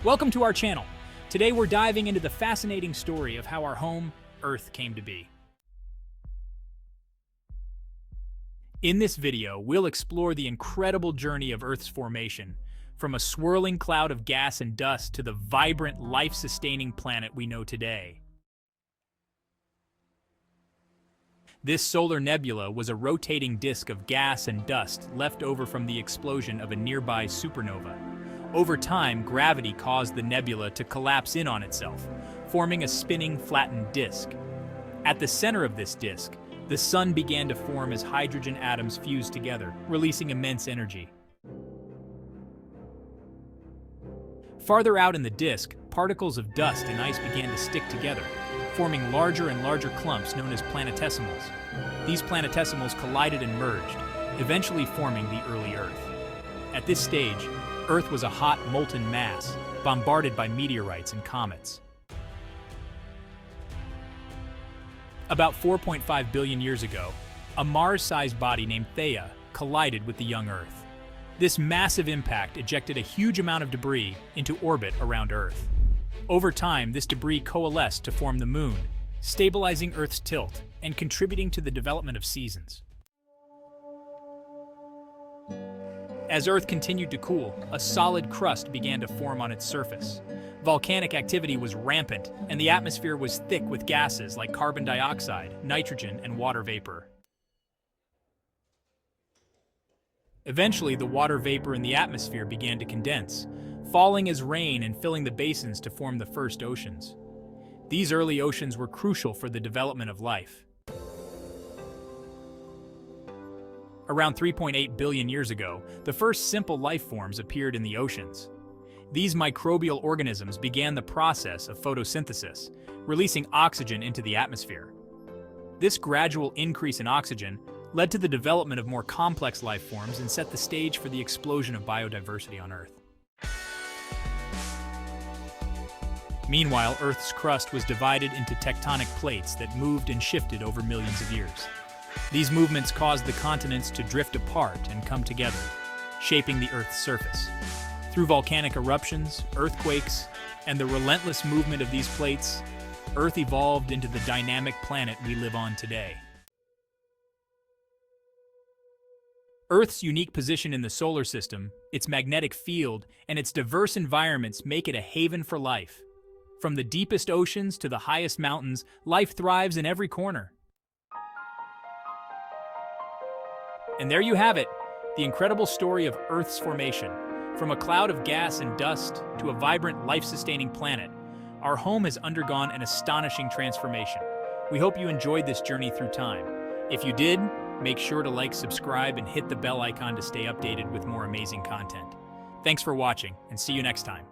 Welcome to our channel. Today we're diving into the fascinating story of how our home, Earth, came to be. In this video, we'll explore the incredible journey of Earth's formation, from a swirling cloud of gas and dust to the vibrant, life-sustaining planet we know today. This solar nebula was a rotating disk of gas and dust left over from the explosion of a nearby supernova. Over time, gravity caused the nebula to collapse in on itself, forming a spinning, flattened disk. At the center of this disk, the sun began to form as hydrogen atoms fused together, releasing immense energy. Farther out in the disk, particles of dust and ice began to stick together, forming larger and larger clumps known as planetesimals. These planetesimals collided and merged, eventually forming the early Earth. At this stage, Earth was a hot, molten mass, bombarded by meteorites and comets. About 4.5 billion years ago, a Mars-sized body named Theia collided with the young Earth. This massive impact ejected a huge amount of debris into orbit around Earth. Over time, this debris coalesced to form the Moon, stabilizing Earth's tilt and contributing to the development of seasons. As Earth continued to cool, a solid crust began to form on its surface. Volcanic activity was rampant, and the atmosphere was thick with gases like carbon dioxide, nitrogen, and water vapor. Eventually, the water vapor in the atmosphere began to condense, falling as rain and filling the basins to form the first oceans. These early oceans were crucial for the development of life. Around 3.8 billion years ago, the first simple life forms appeared in the oceans. These microbial organisms began the process of photosynthesis, releasing oxygen into the atmosphere. This gradual increase in oxygen led to the development of more complex life forms and set the stage for the explosion of biodiversity on Earth. Meanwhile, Earth's crust was divided into tectonic plates that moved and shifted over millions of years. These movements caused the continents to drift apart and come together, shaping the Earth's surface. Through volcanic eruptions, earthquakes, and the relentless movement of these plates, Earth evolved into the dynamic planet we live on today. Earth's unique position in the solar system, its magnetic field, and its diverse environments make it a haven for life. From the deepest oceans to the highest mountains, life thrives in every corner. And there you have it, the incredible story of Earth's formation. From a cloud of gas and dust to a vibrant, life-sustaining planet, our home has undergone an astonishing transformation. We hope you enjoyed this journey through time. If you did, make sure to like, subscribe, and hit the bell icon to stay updated with more amazing content. Thanks for watching, and see you next time.